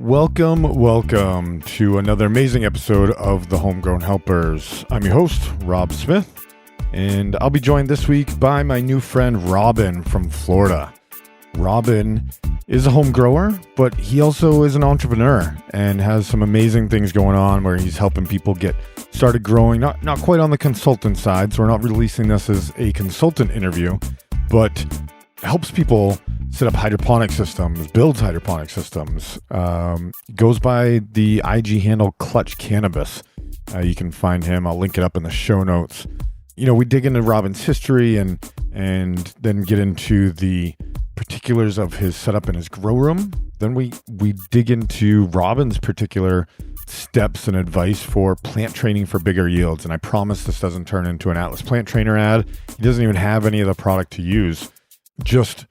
Welcome to another amazing episode of the Homegrown Helpers. I'm your host, Rob Smith, and I'll be joined this week by my new friend, Robin from Florida. Robin is a home grower, but he also is an entrepreneur and has some amazing things going on where he's helping people get started growing, not quite on the consultant side, so we're not releasing this as a consultant interview, but helps people set up hydroponic systems, builds hydroponic systems, goes by the IG handle Clutch Cannabis. You can find him. I'll link it up in the show notes. You know, we dig into Robin's history and then get into the particulars of his setup in his grow room. Then we dig into Robin's particular steps and advice for plant training for bigger yields. And I promise this doesn't turn into an Atlas Plant Trainer ad. He doesn't even have any of the product to use. Just,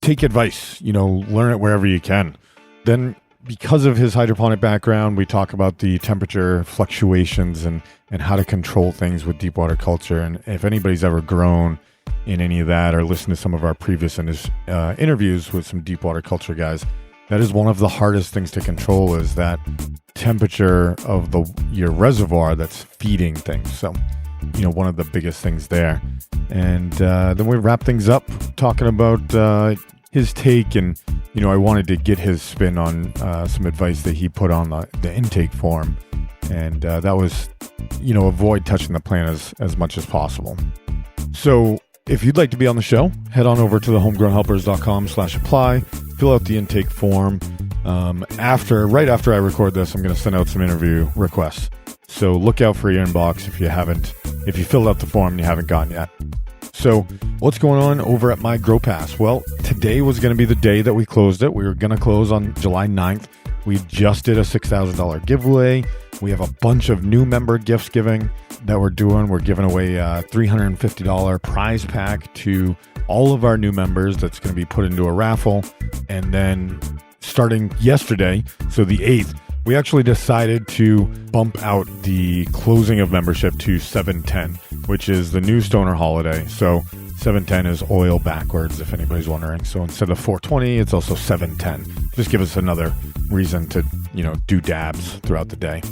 take advice, learn it wherever you can. Then, because of his hydroponic background, we talk about the temperature fluctuations and how to control things with deep water culture. And if anybody's ever grown in any of that or listened to some of our previous interviews with some deep water culture guys, that is one of the hardest things to control, is that temperature of your reservoir that's feeding things. So, one of the biggest things there. And then we wrap things up talking about his take, and I wanted to get his spin on some advice that he put on the intake form, and that was avoid touching the plant as much as possible. So if you'd like to be on the show, head on over to the homegrownhelpers.com/apply, fill out the intake form. Right after I record this, I'm going to send out some interview requests, so look out for your inbox if you filled out the form and you haven't gotten yet. So what's going on over at my Grow Pass? Well, today was going to be the day that we closed it. We were going to close on July 9th. We just did a $6,000 giveaway. We have a bunch of new member gifts giving that we're doing. We're giving away a $350 prize pack to all of our new members that's going to be put into a raffle. And then starting yesterday, so the 8th, we actually decided to bump out the closing of membership to 7/10, which is the new stoner holiday. So 7/10 is oil backwards, if anybody's wondering. So instead of 4/20, it's also 7/10. Just give us another reason to, do dabs throughout the day.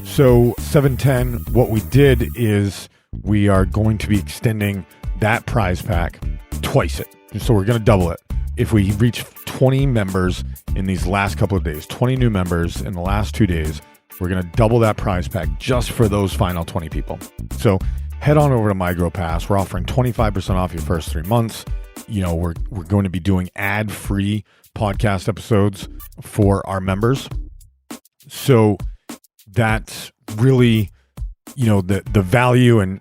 So 7/10, what we did is we are going to be extending that prize pack twice it. So we're going to double it. If we reach 20 members in these last couple of days, 20 new members in the last 2 days, we're going to double that prize pack just for those final 20 people. So head on over to MyGrowPass. We're offering 25% off your first 3 months. We're going to be doing ad-free podcast episodes for our members. So that's really, the value and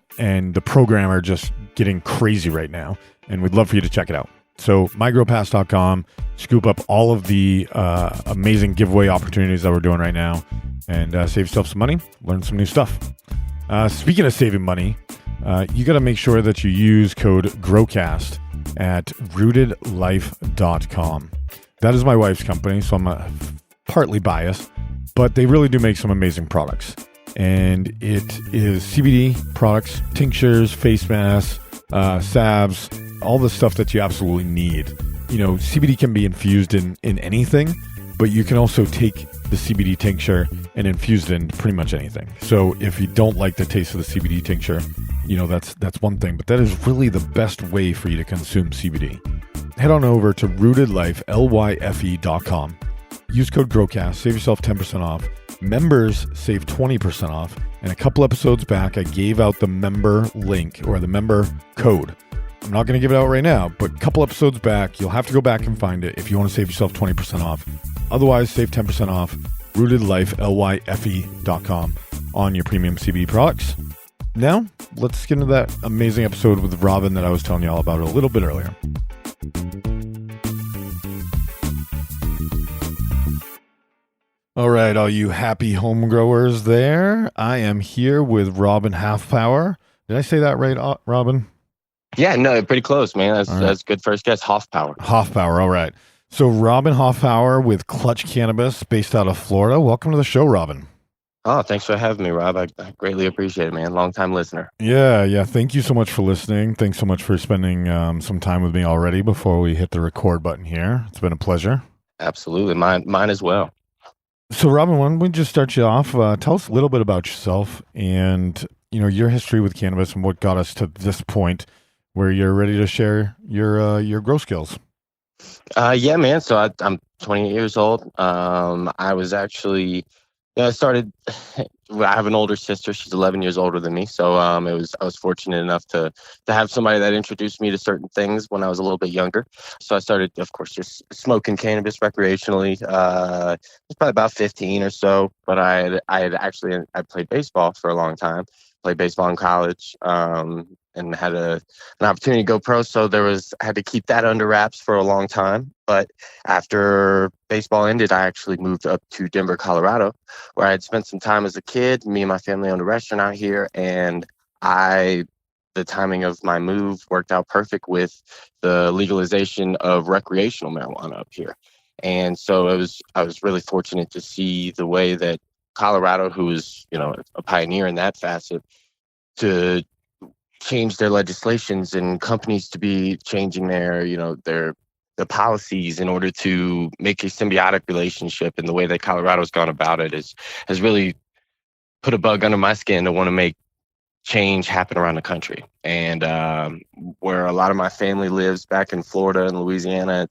the program are just getting crazy right now. And we'd love for you to check it out. So mygrowpass.com, scoop up all of the amazing giveaway opportunities that we're doing right now, and save yourself some money, learn some new stuff. Speaking of saving money, you got to make sure that you use code GROWCAST at rootedlife.com. That is my wife's company, so I'm partly biased, but they really do make some amazing products. And it is CBD products, tinctures, face masks, salves, all the stuff that you absolutely need. CBD can be infused in anything, but you can also take the CBD tincture and infuse it into pretty much anything. So if you don't like the taste of the CBD tincture, that's one thing, but that is really the best way for you to consume CBD. Head on over to rootedlife.com. Use code GROWCAST, save yourself 10% off. Members save 20% off. And a couple episodes back, I gave out the member link or the member code. I'm not going to give it out right now, but a couple episodes back, you'll have to go back and find it if you want to save yourself 20% off. Otherwise, save 10% off. rootedlife.com on your premium CBD products. Now, let's get into that amazing episode with Robin that I was telling you all about a little bit earlier. All right, all you happy home growers there. I am here with Robin Halfpower. Did I say that right, Robin? Yeah, no, pretty close, man. That's good first guess. Halfpower, all right. So Robin Halfpower with Clutch Cannabis, based out of Florida. Welcome to the show, Robin. Oh, thanks for having me, Rob. I greatly appreciate it, man. Long-time listener. Yeah. Thank you so much for listening. Thanks so much for spending some time with me already before we hit the record button here. It's been a pleasure. Absolutely. Mine as well. So, Robin, why don't we just start you off? Tell us a little bit about yourself and your history with cannabis and what got us to this point where you're ready to share your grow skills. Yeah, man. So I'm 28 years old. I was actually, I started. I have an older sister. She's 11 years older than me. So I was fortunate enough to have somebody that introduced me to certain things when I was a little bit younger. So I started, of course, just smoking cannabis recreationally. It was probably about 15 or so. But I played baseball for a long time. Played baseball in college. And had an opportunity to go pro. So I had to keep that under wraps for a long time. But after baseball ended, I actually moved up to Denver, Colorado, where I had spent some time as a kid. Me and my family owned a restaurant out here, and the timing of my move worked out perfect with the legalization of recreational marijuana up here. And so I was really fortunate to see the way that Colorado, who is, a pioneer in that facet, to change their legislations and companies to be changing the policies in order to make a symbiotic relationship. And the way that Colorado's gone about it has really put a bug under my skin to want to make change happen around the country. And where a lot of my family lives back in Florida and Louisiana,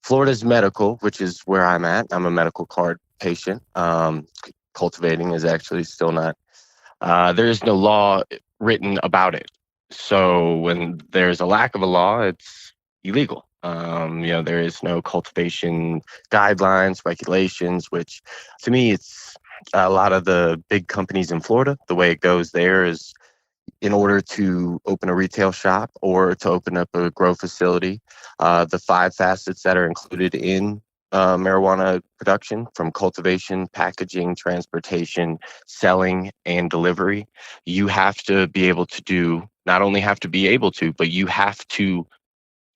Florida's medical, which is where I'm at. I'm a medical card patient. Cultivating is actually still not. There is no law written about it. So when there's a lack of a law, it's illegal. There is no cultivation guidelines, regulations, which to me, it's a lot of the big companies in Florida. The way it goes there is in order to open a retail shop or to open up a grow facility, the 5 facets that are included in marijuana production, from cultivation, packaging, transportation, selling, and delivery, you have to be able to do, not only have to be able to, but you have to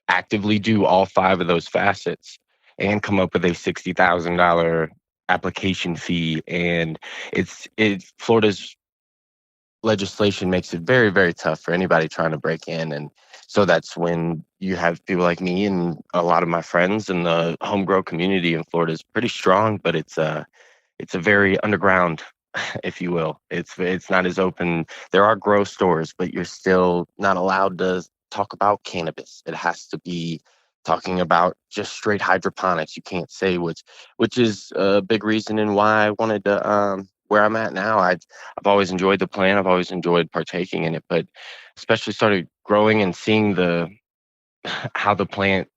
actively do all 5 of those facets and come up with a $60,000 application fee. And Florida's legislation makes it very, very tough for anybody trying to break in. And so that's when you have people like me and a lot of my friends in the home grow community in Florida is pretty strong, but it's a very underground, if you will. It's not as open. There are grow stores, but you're still not allowed to talk about cannabis. It has to be talking about just straight hydroponics. You can't say which is a big reason and why I wanted to where I'm at now. I've always enjoyed the plant. I've always enjoyed partaking in it, but especially started growing and seeing how the plant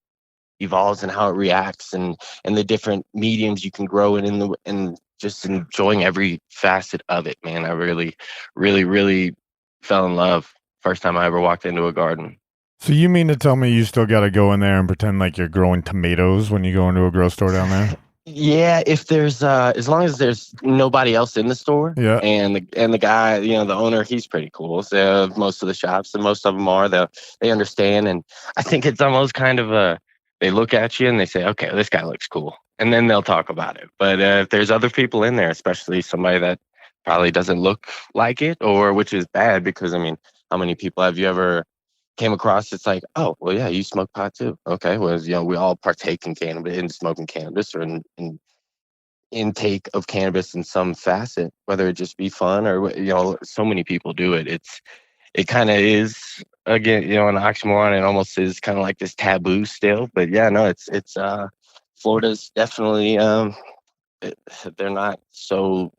evolves and how it reacts and the different mediums you can grow it in and just enjoying every facet of it, man. I really, really, really fell in love first time I ever walked into a garden. So you mean to tell me you still got to go in there and pretend like you're growing tomatoes when you go into a grow store down there? Yeah, if there's as long as there's nobody else in the store, Yeah. and the guy, the owner, he's pretty cool. So most of the shops, and most of them are, they understand, and I think it's almost kind of they look at you and they say, okay, this guy looks cool, and then they'll talk about it. But if there's other people in there, especially somebody that probably doesn't look like it, or which is bad, because I mean, how many people have you ever came across? It's like, oh, well, yeah, you smoke pot too. Okay, well, we all partake in cannabis, in smoking cannabis, or in intake of cannabis in some facet, whether it just be fun or so many people do it. It kind of is, again, an oxymoron. It almost is kind of like this taboo still. But yeah, no, it's Florida's definitely they're not so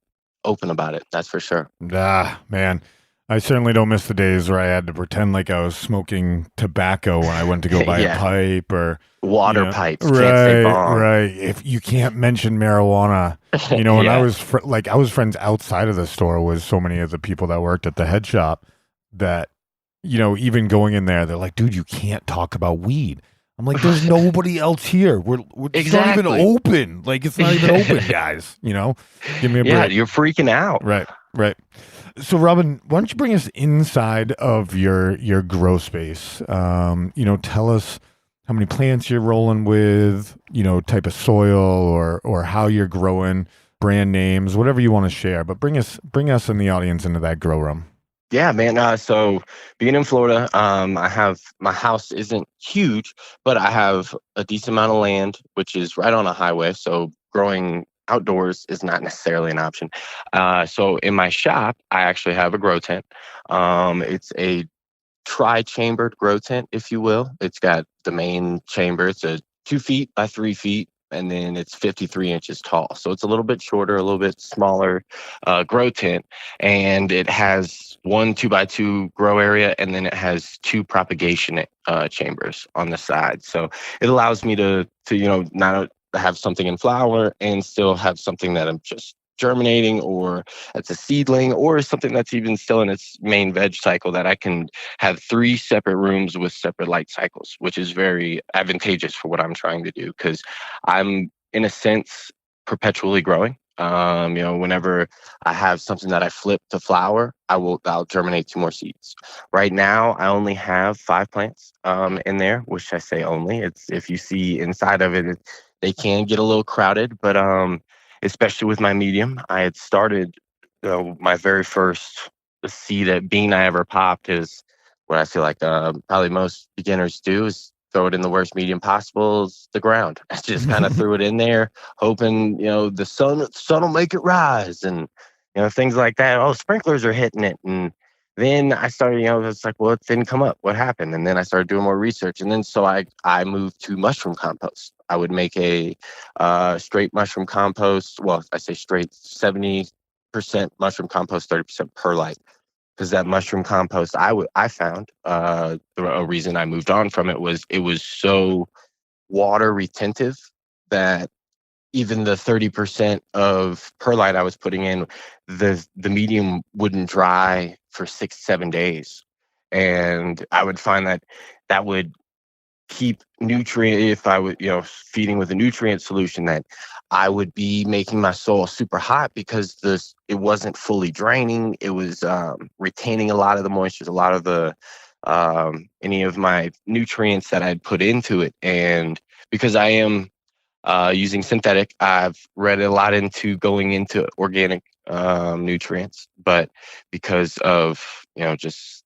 open about it. That's for sure. Ah, man. I certainly don't miss the days where I had to pretend like I was smoking tobacco when I went to go buy Yeah. a pipe or Water pipes. Can't right, say bong. right. If you can't mention marijuana, when Yeah. I was I was friends outside of the store with so many of the people that worked at the head shop that even going in there, they're like, dude, you can't talk about weed. I'm like, there's nobody else here. We're it's not even Exactly. open. Like, it's not even open, guys. Give me a break. Yeah, you're freaking out. Right, right. So, Robin, why don't you bring us inside of your grow space? Tell us how many plants you're rolling with, type of soil or how you're growing, brand names, whatever you want to share. But bring us and the audience into that grow room. Yeah, man. So being in Florida, I have my house isn't huge, but I have a decent amount of land, which is right on a highway. So growing outdoors is not necessarily an option. So in my shop, I actually have a grow tent. It's a tri-chambered grow tent, if you will. It's got the main chamber. It's a 2 feet by 3 feet, and then it's 53 inches tall. So it's a little bit shorter, a little bit smaller grow tent, and it has one 2 by 2 grow area, and then it has two propagation chambers on the side. So it allows me to not have something in flower and still have something that I'm just germinating, or it's a seedling, or something that's even still in its main veg cycle, that I can have three separate rooms with separate light cycles, which is very advantageous for what I'm trying to do, because I'm, in a sense, perpetually growing. Whenever I have something that I flip to flower, I'll germinate two more seeds. Right now, I only have 5 plants in there, which I say only. It's, if you see inside of it, they can get a little crowded, but especially with my medium, I had started, my very first seed at bean I ever popped is what I feel like probably most beginners do, is throw it in the worst medium possible, is the ground. I just kind of threw it in there, hoping, the sun will make it rise, and things like that. Oh, sprinklers are hitting it, and then I started, it's like, well, it didn't come up. What happened? And then I started doing more research, and then so I moved to mushroom compost. I would make a straight mushroom compost. Well, I say straight, 70% mushroom compost, 30% perlite, because that mushroom compost I found, a reason I moved on from it was so water retentive that even the 30% of perlite I was putting in, the medium wouldn't dry for 6-7 days, and I would find that would keep nutrient, if I would, feeding with a nutrient solution, that I would be making my soil super hot, because it wasn't fully draining. It was retaining a lot of the moisture, a lot of the any of my nutrients that I'd put into it. And because I am using synthetic, I've read a lot into going into organic nutrients, but because of just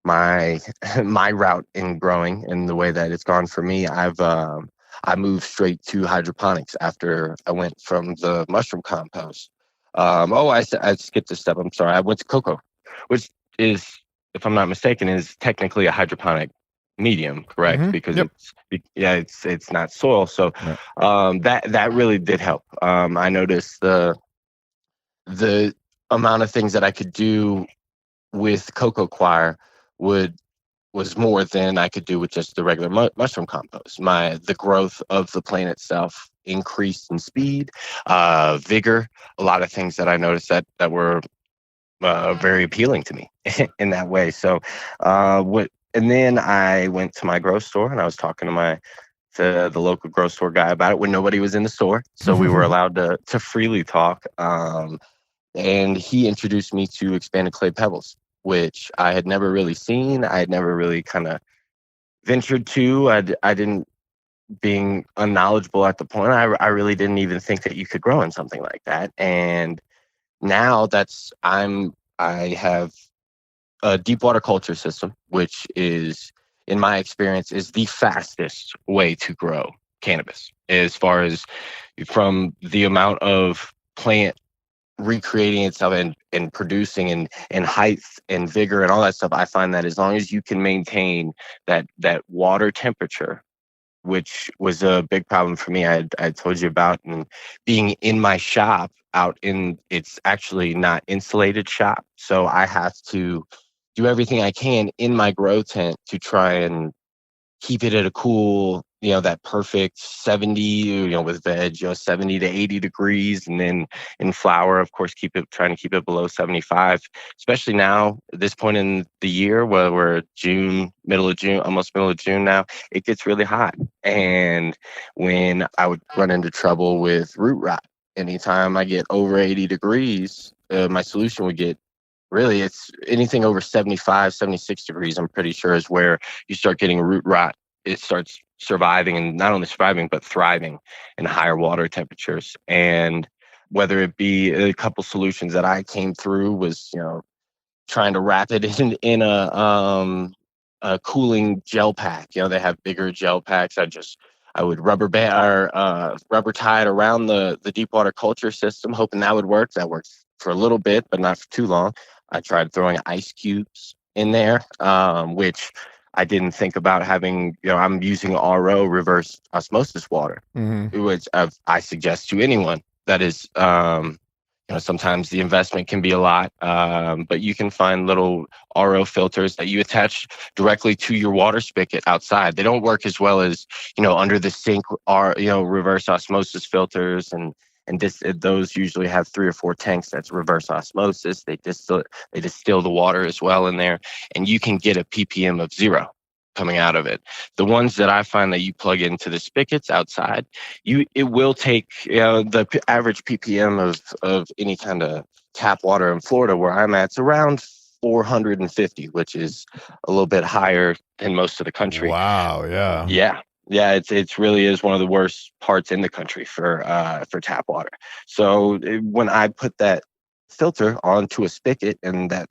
my my route in growing and the way that it's gone for me, I moved straight to hydroponics after I went from the mushroom compost. I skipped a step. I'm sorry. I went to cocoa, which is, if I'm not mistaken, is technically a hydroponic medium, correct? Because Yep. it's not soil. So that really did help. I noticed the amount of things that I could do with cocoa coir would was more than I could do with just the regular mushroom compost. The growth of the plant itself increased in speed, vigor, a lot of things that I noticed that were very appealing to me in that way. So, and then I went to my grocery store, and I was talking to the local grocery store guy about it when nobody was in the store, so we were allowed to freely talk. And he introduced me to expanded clay pebbles, which I had never really seen. I had never really kind of ventured to. I didn't, being unknowledgeable at the point, I really didn't even think that you could grow in something like that. And now I have a deep water culture system, which is, in my experience, is the fastest way to grow cannabis, as far as from the amount of plant recreating itself and producing and height and vigor and all that stuff. I find that as long as you can maintain that water temperature, which was a big problem for me, I told you about, and being in my shop out in, it's actually not insulated shop, so I have to do everything I can in my grow tent to try and keep it at a cool, that perfect 70, with veg, 70 to 80 degrees. And then in flower, of course, trying to keep it below 75, especially now at this point in the year where we're June, middle of June, almost middle of June now, it gets really hot. And when I would run into trouble with root rot, anytime I get over 80 degrees, my solution would get, really, it's anything over 75, 76 degrees, I'm pretty sure, is where you start getting root rot. It starts surviving, and not only surviving, but thriving in higher water temperatures. And whether it be a couple solutions that I came through was, trying to wrap it in a cooling gel pack. They have bigger gel packs. I would rubber tie it around the deep water culture system, hoping that would work. That worked for a little bit, but not for too long. I tried throwing ice cubes in there, which I didn't think about having. I'm using RO, reverse osmosis water, which I suggest to anyone that is. Sometimes the investment can be a lot, but you can find little RO filters that you attach directly to your water spigot outside. They don't work as well as, under the sink reverse osmosis filters, and those usually have 3 or 4 tanks. That's reverse osmosis. They distill the water as well in there, and you can get a ppm of 0 coming out of it. The ones that I find that you plug into the spigots outside, it will take the average ppm of any kind of tap water in Florida where I'm at, it's around 450, which is a little bit higher than most of the country. Wow. Yeah. Yeah, it's really is one of the worst parts in the country for tap water. So when I put that filter onto a spigot, and that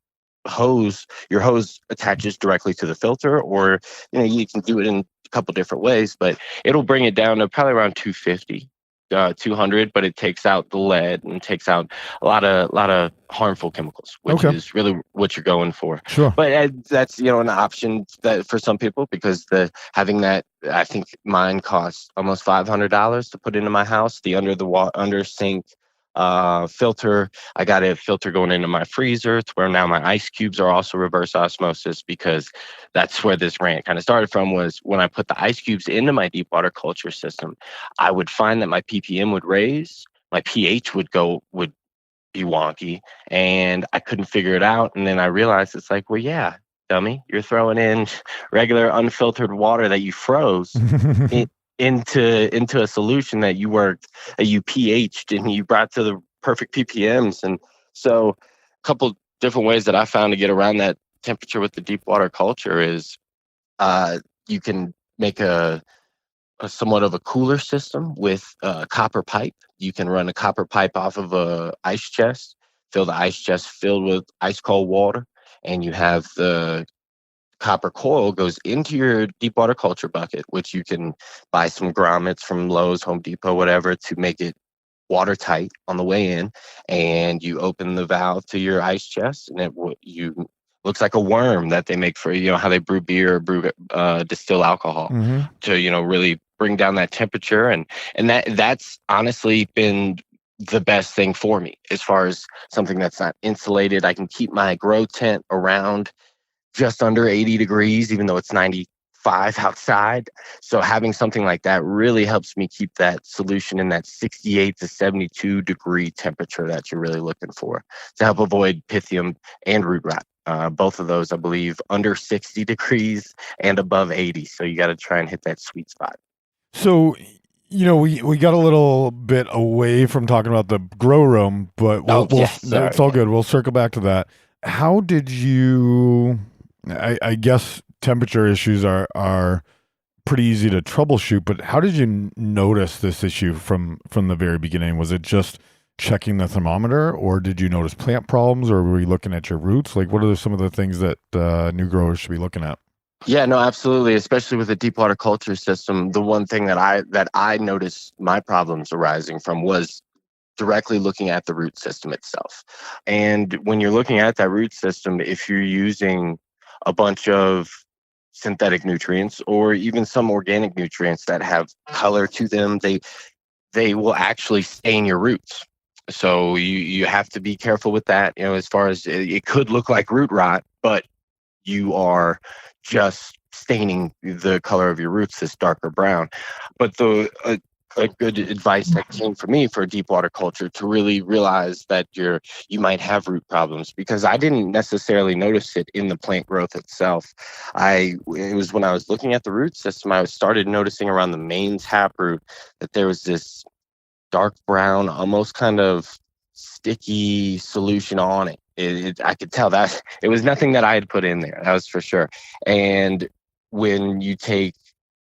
your hose attaches directly to the filter, or you can do it in a couple different ways, but it'll bring it down to probably around 250, 200, but it takes out the lead and takes out a lot of harmful chemicals, which is really what you're going for. Sure. But that's an option that for some people, because having that, I think mine costs almost $500 to put into my house. The under sink filter, I got a filter going into my freezer to where now my ice cubes are also reverse osmosis, because that's where this rant kind of started from, was when I put the ice cubes into my deep water culture system, I would find that my ppm would raise, my pH would be wonky, and I couldn't figure it out. And then I realized, it's like, well, yeah, dummy, you're throwing in regular unfiltered water that you froze into a solution that you pH'd and you brought to the perfect ppms. And so a couple different ways that I found to get around that temperature with the deep water culture is you can make a somewhat of a cooler system with copper pipe. You can run a copper pipe off of a ice chest, fill the ice chest filled with ice cold water, and you have the copper coil goes into your deep water culture bucket, which you can buy some grommets from Lowe's, Home Depot, whatever, to make it watertight on the way in. And you open the valve to your ice chest, and you looks like a worm that they make for, how they brew beer or distill alcohol to, really bring down that temperature. And that's honestly been the best thing for me, as far as something that's not insulated. I can keep my grow tent around just under 80 degrees, even though it's 95 outside. So having something like that really helps me keep that solution in that 68 to 72 degree temperature that you're really looking for, to help avoid pythium and root rot. Both of those, I believe, under 60 degrees and above 80. So you got to try and hit that sweet spot. So, we got a little bit away from talking about the grow room, but it's all good. We'll circle back to that. How did you... I guess temperature issues are pretty easy to troubleshoot, but how did you notice this issue from the very beginning? Was it just checking the thermometer, or did you notice plant problems, or were you looking at your roots? Like, what are some of the things that new growers should be looking at? Yeah, no, absolutely. Especially with the deep water culture system, the one thing that I noticed my problems arising from was directly looking at the root system itself. And when you're looking at that root system, if you're using a bunch of synthetic nutrients or even some organic nutrients that have color to them, they will actually stain your roots. So you have to be careful with that. As far as it could look like root rot, but you are just staining the color of your roots this darker brown. But a good advice that came from me for deep water culture, to really realize that you might have root problems, because I didn't necessarily notice it in the plant growth itself. It was when I was looking at the root system, I started noticing around the main taproot that there was this dark brown, almost kind of sticky solution on it. I could tell that it was nothing that I had put in there. That was for sure. And when you take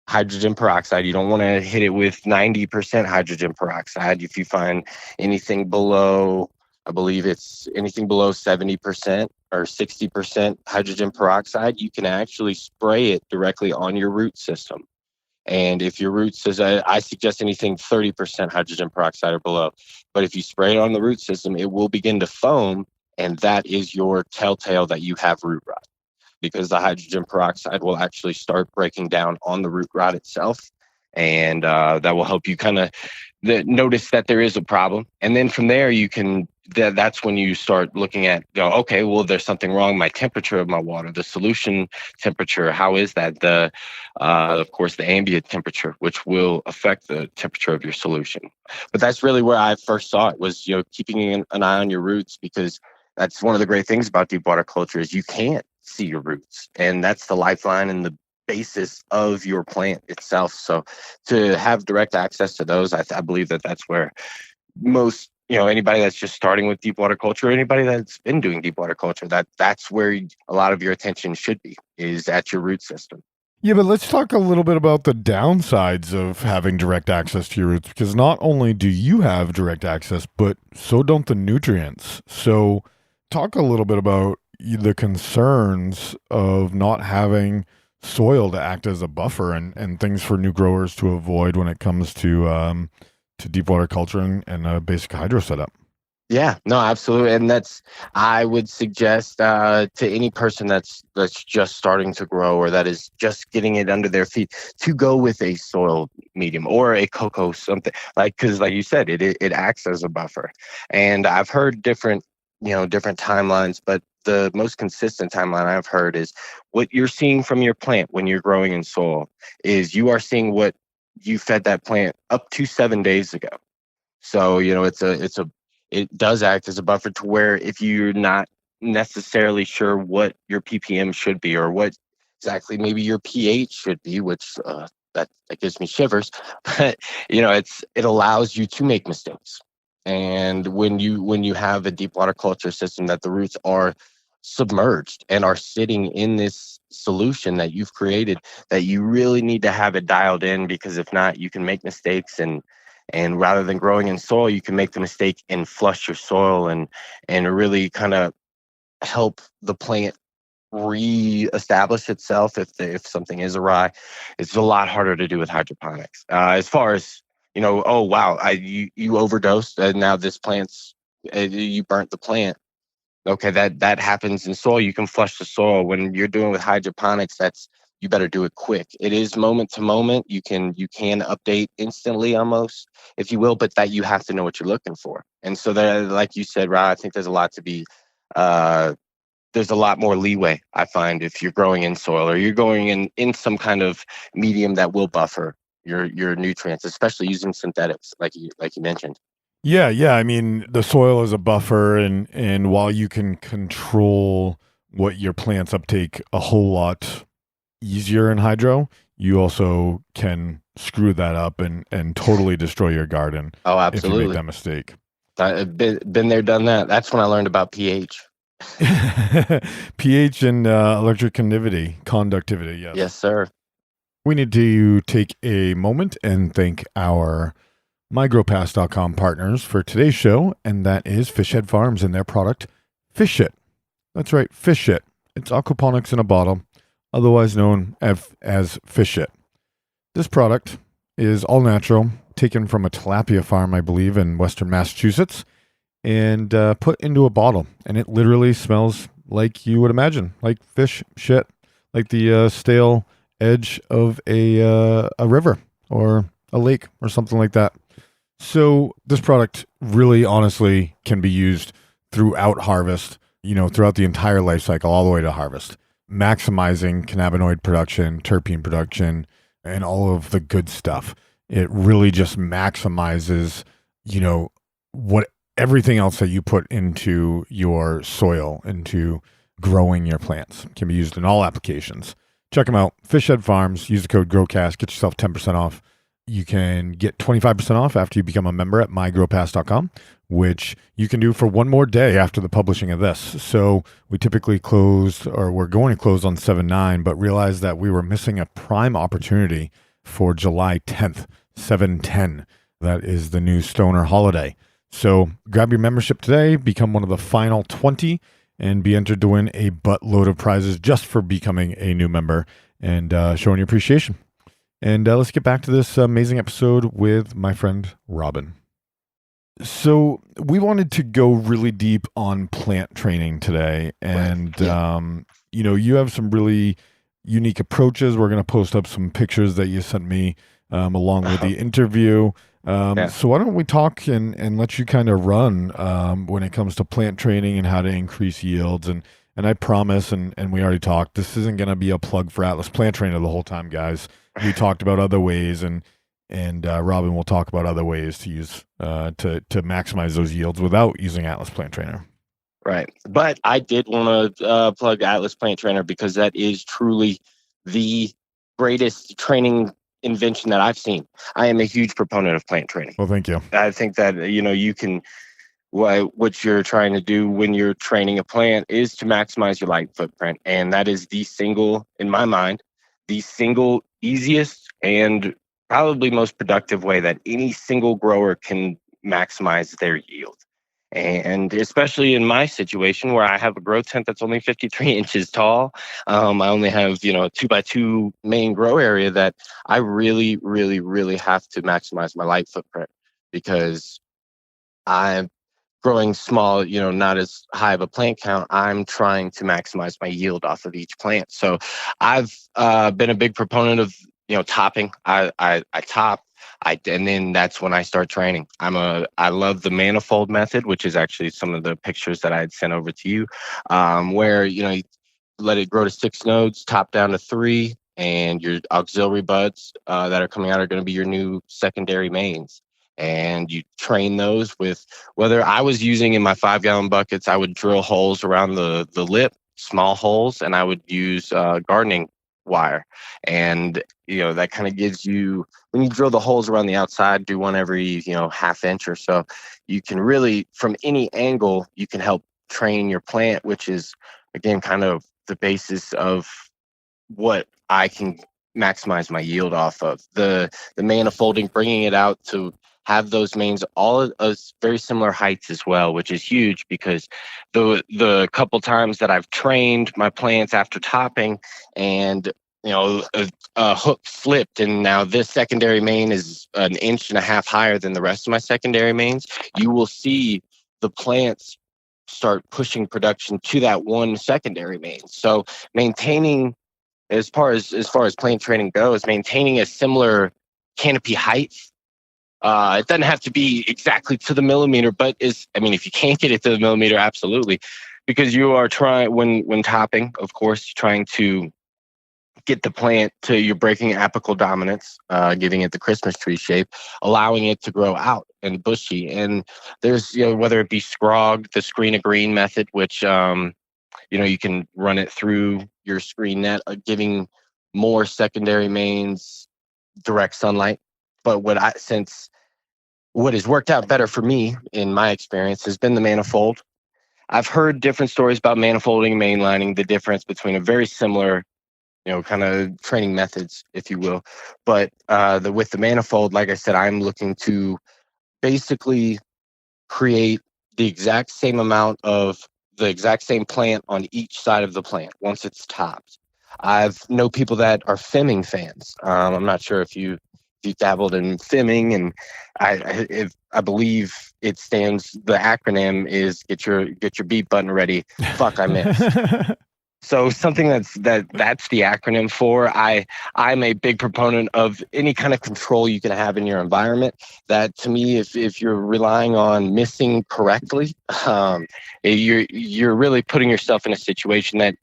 hydrogen peroxide, you don't want to hit it with 90% hydrogen peroxide. If you find anything below I believe it's anything below 70% or 60% hydrogen peroxide, you can actually spray it directly on your root system. And if your root says, I suggest anything 30% hydrogen peroxide or below. But if you spray it on the root system, it will begin to foam. And that is your telltale that you have root rot, because the hydrogen peroxide will actually start breaking down on the root rod itself. And that will help you kind of notice that there is a problem. And then from there, you can, that's when you start looking at, okay, well, there's something wrong. My temperature of my water, the solution temperature, how is that? Of course, the ambient temperature, which will affect the temperature of your solution. But that's really where I first saw it, was, keeping an eye on your roots, because that's one of the great things about deep water culture is you can't see your roots, and that's the lifeline and the basis of your plant itself. So to have direct access to those, I believe that's where most, anybody that's just starting with deep water culture, anybody that's been doing deep water culture, that's where a lot of your attention should be, is at your root system. Yeah, but let's talk a little bit about the downsides of having direct access to your roots, because not only do you have direct access, but so don't the nutrients. So talk a little bit about the concerns of not having soil to act as a buffer, and things for new growers to avoid when it comes to deep water culture and a basic hydro setup. Yeah, no, absolutely. And I would suggest to any person that's just starting to grow, or that is just getting it under their feet, to go with a soil medium or a cocoa, something because like you said, it acts as a buffer. And I've heard different timelines, but the most consistent timeline I've heard is what you're seeing from your plant when you're growing in soil is you are seeing what you fed that plant up to 7 days ago. So, it does act as a buffer, to where if you're not necessarily sure what your ppm should be, or what exactly maybe your pH should be, which that gives me shivers, but it allows you to make mistakes. And when you have a deep water culture system that the roots are submerged and are sitting in this solution that you've created, that you really need to have it dialed in, because if not, you can make mistakes, and rather than growing in soil, you can make the mistake and flush your soil and really kind of help the plant re-establish itself if something is awry. It's a lot harder to do with hydroponics. As far as, oh wow, you overdosed and now this plant's you burnt the plant. Okay, that happens in soil. You can flush the soil. When you're doing with hydroponics, you better do it quick. It is moment to moment. You can update instantly almost, if you will, but that you have to know what you're looking for. And so there, like you said, Rod, I think there's a lot to be there's a lot more leeway, I find, if you're growing in soil, or you're going in some kind of medium that will buffer your nutrients, especially using synthetics, like you mentioned. Yeah. I mean, the soil is a buffer, and while you can control what your plants uptake a whole lot easier in hydro, you also can screw that up and totally destroy your garden. Oh, absolutely. If you make that mistake. I've been there, done that. That's when I learned about pH. pH and electric conductivity. Yes. Yes, sir. We need to take a moment and thank our MyGrowPass.com partners for today's show, and that is Fishhead Farms and their product, Fish Shit. That's right, Fish Shit. It's aquaponics in a bottle, otherwise known as Fish Shit. This product is all natural, taken from a tilapia farm, I believe, in western Massachusetts, and put into a bottle. And it literally smells like you would imagine, like fish shit, like the stale edge of a river or a lake or something like that. So this product really honestly can be used throughout harvest, throughout the entire life cycle, all the way to harvest, maximizing cannabinoid production, terpene production, and all of the good stuff. It really just maximizes, what everything else that you put into your soil, into growing your plants, can be used in all applications. Check them out. Fishhead Farms. Use the code GROWCAST. Get yourself 10% off. You can get 25% off after you become a member at mygrowpass.com, which you can do for one more day after the publishing of this. So we typically we're going to close on 7/9, but realized that we were missing a prime opportunity for July 10th, 7/10. That is the new Stoner holiday. So grab your membership today, become one of the final 20, and be entered to win a buttload of prizes just for becoming a new member and showing your appreciation. And let's get back to this amazing episode with my friend Robin. So we wanted to go really deep on plant training today. And, you have some really unique approaches. We're going to post up some pictures that you sent me along with the interview. So why don't we talk and let you kind of run when it comes to plant training and how to increase yields. And I promise, and we already talked, this isn't going to be a plug for Atlas Plant Trainer the whole time, guys. We talked about other ways, and Robin will talk about other ways to use to maximize those yields without using Atlas Plant Trainer. Right. But I did want to plug Atlas Plant Trainer because that is truly the greatest training invention that I've seen. I am a huge proponent of plant training. Well, thank you. I think that, you can, what you're trying to do when you're training a plant is to maximize your light footprint. And that is in my mind, the single easiest and probably most productive way that any single grower can maximize their yield. And especially in my situation where I have a grow tent that's only 53 inches tall, I only have, a 2x2 main grow area that I really, really, really have to maximize my light footprint because I'm growing small, not as high of a plant count. I'm trying to maximize my yield off of each plant. So I've been a big proponent of, topping. I top. And then that's when I start training. I love the Manifold Method, which is actually some of the pictures that I had sent over to you, where, you let it grow to 6 nodes, top down to 3, and your auxiliary buds that are coming out are going to be your new secondary mains. And you train those with, whether I was using in my 5-gallon buckets, I would drill holes around the lip, small holes, and I would use gardening wire. And, that kind of gives you, when you drill the holes around the outside, do one every, half inch or so, you can really, from any angle, you can help train your plant, which is, again, kind of the basis of what I can maximize my yield off of. The manifolding, bringing it out to have those mains all very similar heights as well, which is huge because the couple times that I've trained my plants after topping and a hook slipped and now this secondary main is 1.5 inches higher than the rest of my secondary mains, you will see the plants start pushing production to that one secondary main. So maintaining, as far as plant training goes, maintaining a similar canopy height. It doesn't have to be exactly to the millimeter, but if you can't get it to the millimeter, absolutely, because you are trying, when topping, of course, trying to get the plant to, you're breaking apical dominance, giving it the Christmas tree shape, allowing it to grow out and bushy. And there's, whether it be scrog, the screen of green method, which, you can run it through your screen net, giving more secondary mains direct sunlight. But what has worked out better for me in my experience has been the manifold. I've heard different stories about manifolding and mainlining, the difference between a very similar, kind of training methods, if you will. But with the manifold, like I said, I'm looking to basically create the exact same amount of the exact same plant on each side of the plant once it's topped. I've know people that are fimming fans. I'm not sure if you dabbled in fimming, and I believe it stands. The acronym is get your beat button ready. Fuck, I missed. So something that's the acronym for. I'm a big proponent of any kind of control you can have in your environment. That, to me, if you're relying on missing correctly, you're really putting yourself in a situation that,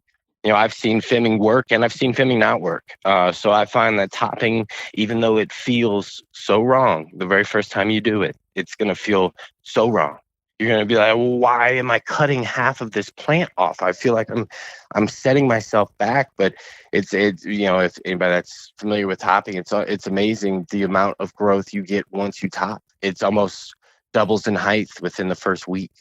I've seen fimming work and I've seen fimming not work. So I find that topping, even though it feels so wrong the very first time you do it, it's going to feel so wrong. You're going to be like, well, why am I cutting half of this plant off? I feel like I'm setting myself back. But it's if anybody that's familiar with topping, it's amazing the amount of growth you get once you top. It's almost doubles in height within the first week.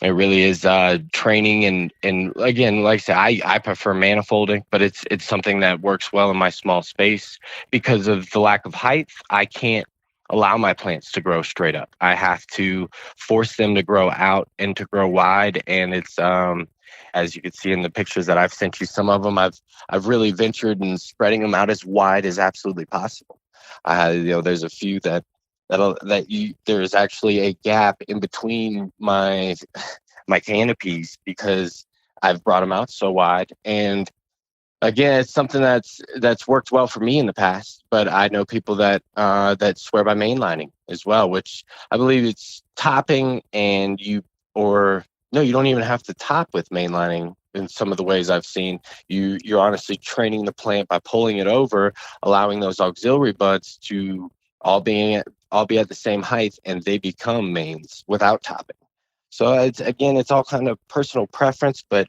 It really is training, and again, like I said, I prefer manifolding, but it's something that works well in my small space because of the lack of height. I can't allow my plants to grow straight up. I have to force them to grow out and to grow wide. And it's as you can see in the pictures that I've sent you, some of them I've really ventured in spreading them out as wide as absolutely possible. There's a few there's actually a gap in between my canopies because I've brought them out so wide. And again, it's something that's worked well for me in the past, but I know people that swear by mainlining as well, which I believe it's topping, and you don't even have to top with mainlining. In some of the ways I've seen, you're honestly training the plant by pulling it over, allowing those auxiliary buds to all be at the same height, and they become mains without topping. So it's all kind of personal preference, but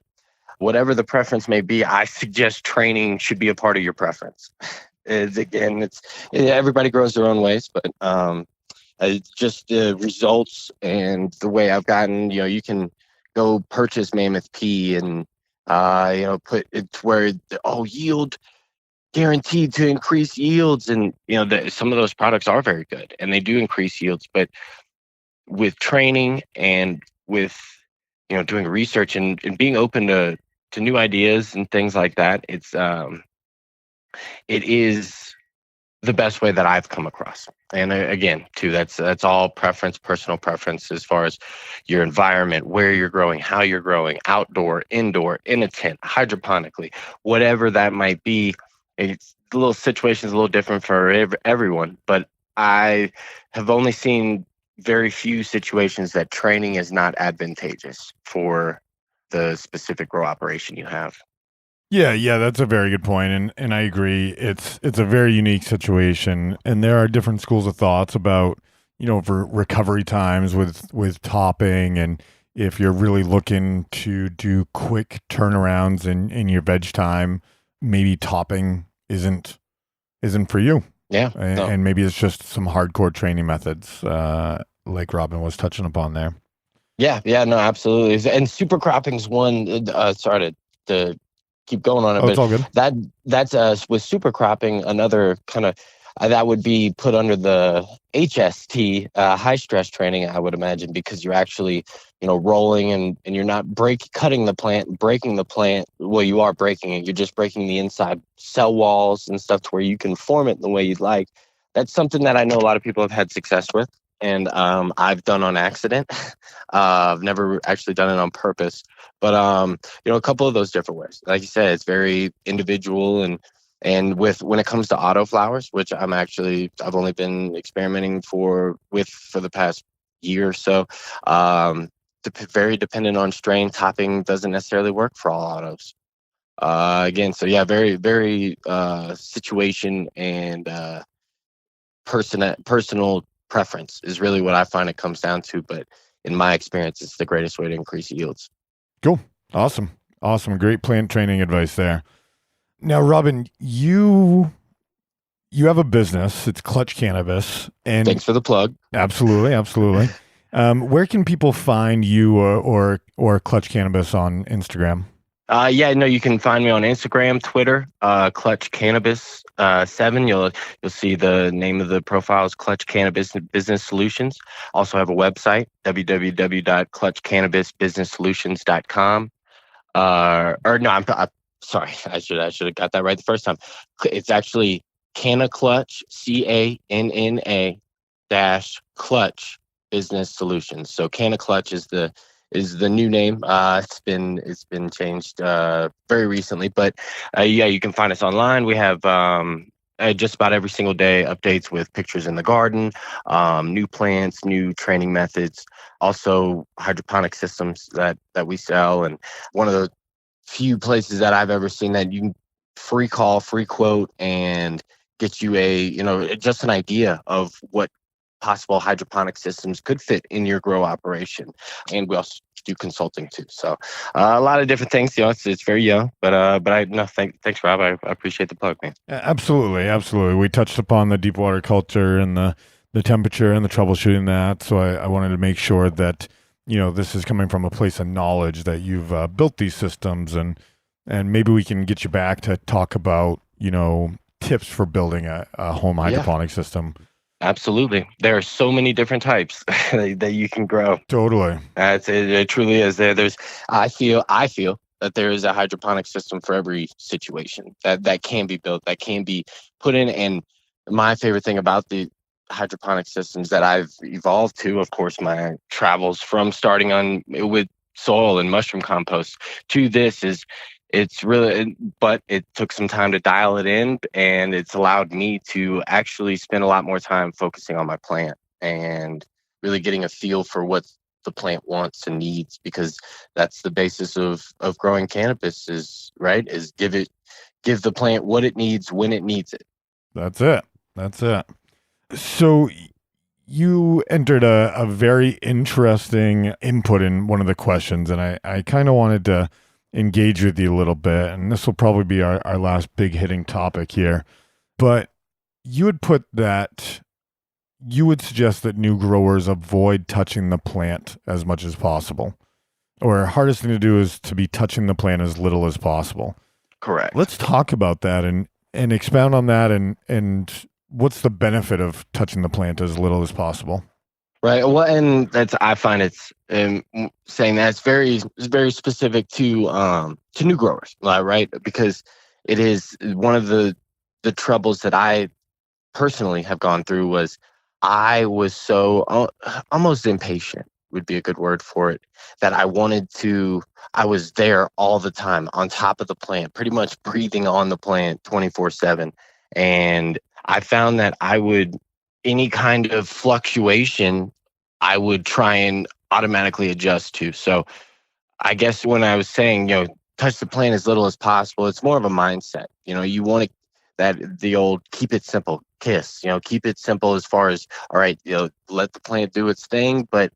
whatever the preference may be, I suggest training should be a part of your preference. Everybody grows their own ways, but just the results and the way I've gotten, you can go purchase Mammoth P and put it where yield guaranteed to increase yields, and some of those products are very good and they do increase yields, but with training and with doing research and being open to new ideas and things like that, it is the best way that I've come across. And again, too, that's all preference, personal preference, as far as your environment, where you're growing, how you're growing, outdoor, indoor, in a tent, hydroponically, whatever that might be. It's the little situation's a little different for everyone, but I have only seen very few situations that training is not advantageous for the specific grow operation you have. Yeah, that's a very good point, and I agree. It's a very unique situation, and there are different schools of thoughts about for recovery times with topping, and if you're really looking to do quick turnarounds in your veg time, maybe topping isn't for you. Yeah, and maybe it's just some hardcore training methods, like Robin was touching upon there. Yeah, no, absolutely. And super cropping's one. Sorry to keep going on it, but it's all good. That's with super cropping, another kind of that would be put under the HST, high stress training, I would imagine, because you're actually rolling and you're not cutting the plant, breaking the plant. Well, you are breaking it. You're just breaking the inside cell walls and stuff to where you can form it in the way you'd like. That's something that I know a lot of people have had success with, and I've done on accident. I've never actually done it on purpose. But a couple of those different ways. Like you said, it's very individual, and when it comes to autoflowers, which I've only been experimenting with for the past year or so. Very dependent on strain. Topping doesn't necessarily work for all autos. Again, so yeah, very, very situation and personal preference is really what I find it comes down to. But in my experience, it's the greatest way to increase yields. Cool. Awesome. Great plant training advice there. Now, Robin, you have a business. It's Clutch Cannabis. And thanks for the plug. Absolutely. Where can people find you or Clutch Cannabis on Instagram? You can find me on Instagram, Twitter, Clutch Cannabis 7. You'll see the name of the profile is Clutch Cannabis Business Solutions. Also have a website, www.clutchcannabisbusinesssolutions.com. I'm sorry, I should have got that right the first time. It's actually Canna Clutch, CANNA Clutch Business Solutions. So Canna Clutch is the new name. It's been changed very recently, but you can find us online. We have just about every single day updates with pictures in the garden, new plants, new training methods, also hydroponic systems that we sell. And one of the few places that I've ever seen that you can free call, free quote, and get you just an idea of what possible hydroponic systems could fit in your grow operation. And we also do consulting too. So a lot of different things. It's very young, but thanks, Rob. I appreciate the plug, man. Absolutely. We touched upon the deep water culture and the temperature and the troubleshooting that. So I wanted to make sure that this is coming from a place of knowledge that you've built these systems, and maybe we can get you back to talk about tips for building a home hydroponic system. Absolutely. There are so many different types that you can grow. Totally. It truly is. I feel that there is a hydroponic system for every situation that can be built, that can be put in. And my favorite thing about the hydroponic systems that I've evolved to, of course, my travels from starting on with soil and mushroom compost to this is it's really, but it took some time to dial it in, and it's allowed me to actually spend a lot more time focusing on my plant and really getting a feel for what the plant wants and needs, because that's the basis of growing cannabis is give the plant what it needs when it needs it. That's it. So you entered a very interesting input in one of the questions, and I kind of wanted to engage with you a little bit, and this will probably be our last big hitting topic here. But you would put that you would suggest that new growers avoid touching the plant as much as possible, or hardest thing to do is to be touching the plant as little as possible. Correct. Let's talk about that and expound on that, and what's the benefit of touching the plant as little as possible. Right. Well, and that's I find it's saying that it's very specific to new growers, right? Because it is one of the troubles that I personally have gone through was I was so almost impatient would be a good word for it, that I was there all the time on top of the plant, pretty much breathing on the plant 24/7. And I found that any kind of fluctuation, I would try and automatically adjust to. So I guess when I was saying, touch the plant as little as possible, it's more of a mindset. You want to that the old keep it simple kiss, keep it simple as far as, all right, let the plant do its thing. But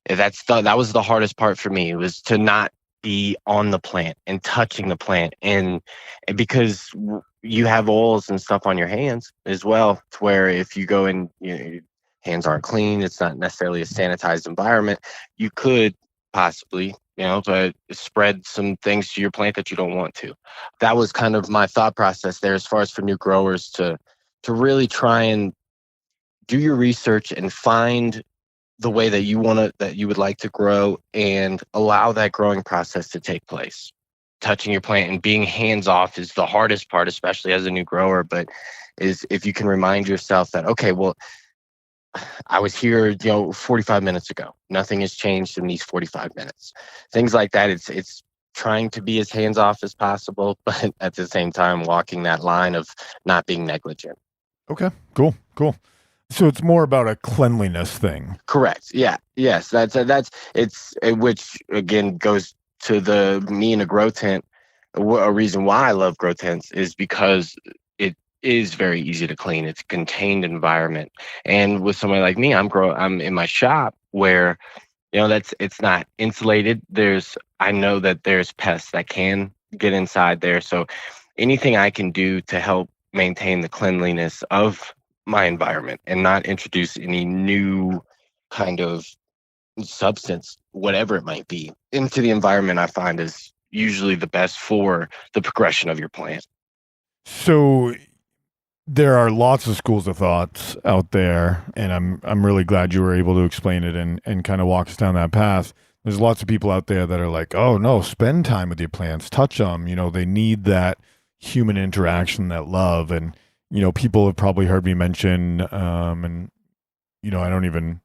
that was the hardest part for me, was to not be on the plant and touching the plant. And because you have oils and stuff on your hands as well, to where if you go in, your hands aren't clean, it's not necessarily a sanitized environment, you could possibly, to spread some things to your plant that you don't want to. That was kind of my thought process there, as far as for new growers to really try and do your research and find the way that you would like to grow, and allow that growing process to take place. Touching your plant and being hands off is the hardest part, especially as a new grower. But is if you can remind yourself that, okay, well, I was here, 45 minutes ago. Nothing has changed in these 45 minutes. Things like that. It's trying to be as hands off as possible, but at the same time walking that line of not being negligent. Okay, cool. So it's more about a cleanliness thing. Correct. Yeah. Yes. Which again goes to me in a grow tent. A reason why I love grow tents is because it is very easy to clean. It's a contained environment. And with somebody like me, I'm in my shop where, it's not insulated. I know that there's pests that can get inside there. So anything I can do to help maintain the cleanliness of my environment and not introduce any new kind of substance, whatever it might be, into the environment, I find is usually the best for the progression of your plant. So there are lots of schools of thoughts out there, and I'm really glad you were able to explain it and kind of walk us down that path. There's lots of people out there that are like, oh no, spend time with your plants, touch them. They need that human interaction, that love. And people have probably heard me mention, and I don't even.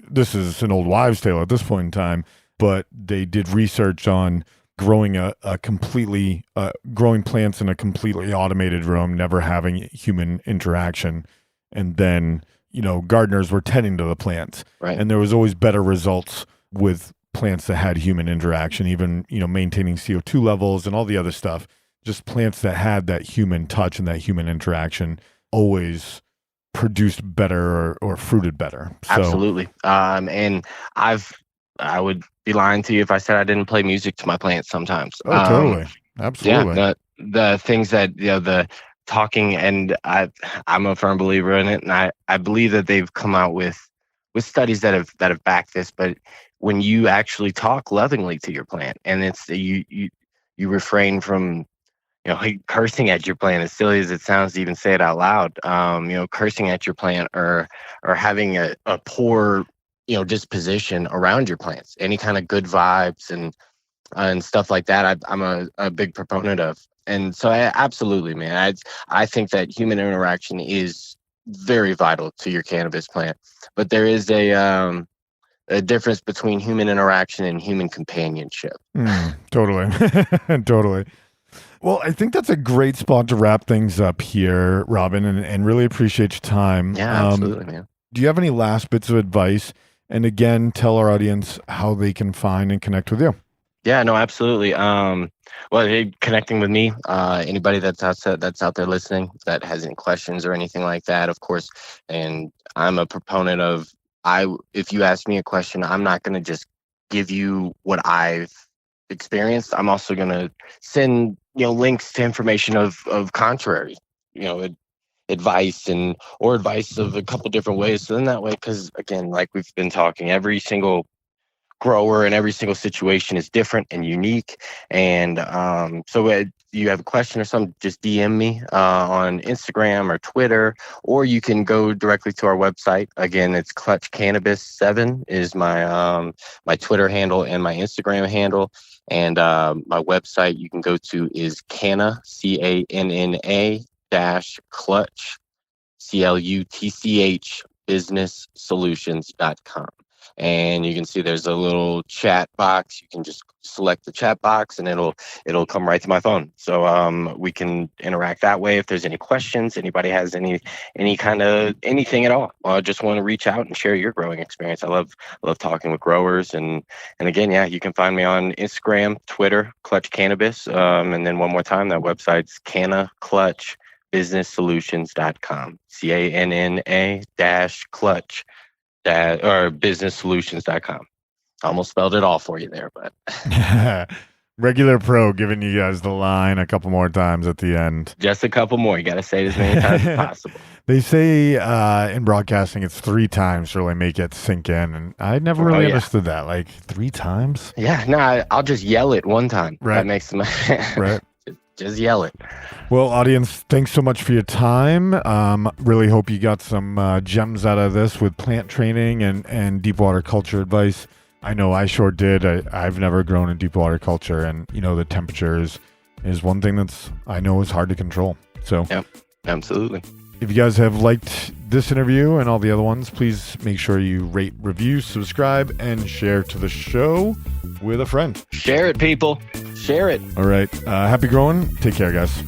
This is an old wives' tale at this point in time, but they did research on growing growing plants in a completely automated room, never having human interaction, and then gardeners were tending to the plants, right? And there was always better results with plants that had human interaction, even maintaining CO2 levels and all the other stuff. Just plants that had that human touch and that human interaction always produced better or fruited better. So, absolutely. And I would be lying to you if I said I didn't play music to my plants sometimes. Oh, totally. Absolutely. Yeah, the things that the talking, and I'm a firm believer in it, and I believe that they've come out with studies that have backed this. But when you actually talk lovingly to your plant, and it's you refrain from cursing at your plant, as silly as it sounds to even say it out loud, cursing at your plant or having a poor, disposition around your plants, any kind of good vibes and stuff like that. I'm a big proponent of. And so absolutely, man, I think that human interaction is very vital to your cannabis plant, but there is a difference between human interaction and human companionship. Totally. Totally. Well, I think that's a great spot to wrap things up here, Robin, and really appreciate your time. Yeah, absolutely, man. Do you have any last bits of advice? And again, tell our audience how they can find and connect with you. Yeah, no, absolutely. Hey, connecting with me, anybody that's out there listening that has any questions or anything like that, of course. And I'm a proponent of, if you ask me a question, I'm not going to just give you what I've experienced. I'm also going to send, links to information of contrary, advice or advice of a couple different ways. So then that way, because again, like we've been talking, every single grower and every single situation is different and unique. And so you have a question or something, just DM me on Instagram or Twitter, or you can go directly to our website. Again, it's Clutch Cannabis 7 is my my Twitter handle and my Instagram handle. And my website you can go to is Canna, CANNA Clutch, CLUTCH businesssolutions.com. And you can see there's a little chat box. You can just select the chat box and it'll come right to my phone. So we can interact that way. If there's any questions, anybody has any kind of anything at all, I just want to reach out and share your growing experience. I love talking with growers. And again, yeah, you can find me on Instagram, Twitter, Clutch Cannabis. And then one more time, that website's Canna Clutch businesssolutions.com, CANNA-Clutch or businesssolutions.com. Almost spelled it all for you there, but regular pro giving you guys the line a couple more times at the end. Just a couple more. You got to say it as many times as possible. They say in broadcasting it's 3 times to really make it sink in, and I never really understood that. Like 3 times? Yeah, no, I'll just yell it one time. Right. That makes them right. Just yell it. Well, audience, thanks so much for your time. Really hope you got some gems out of this with plant training and deep water culture advice. I know I sure did. I've never grown in deep water culture, and the temperatures is one thing that's I know is hard to control. So, yep, absolutely. If you guys have liked this interview and all the other ones, please make sure you rate, review, subscribe, and share to the show with a friend. Share it, people. Share it. All right. Happy growing. Take care, guys.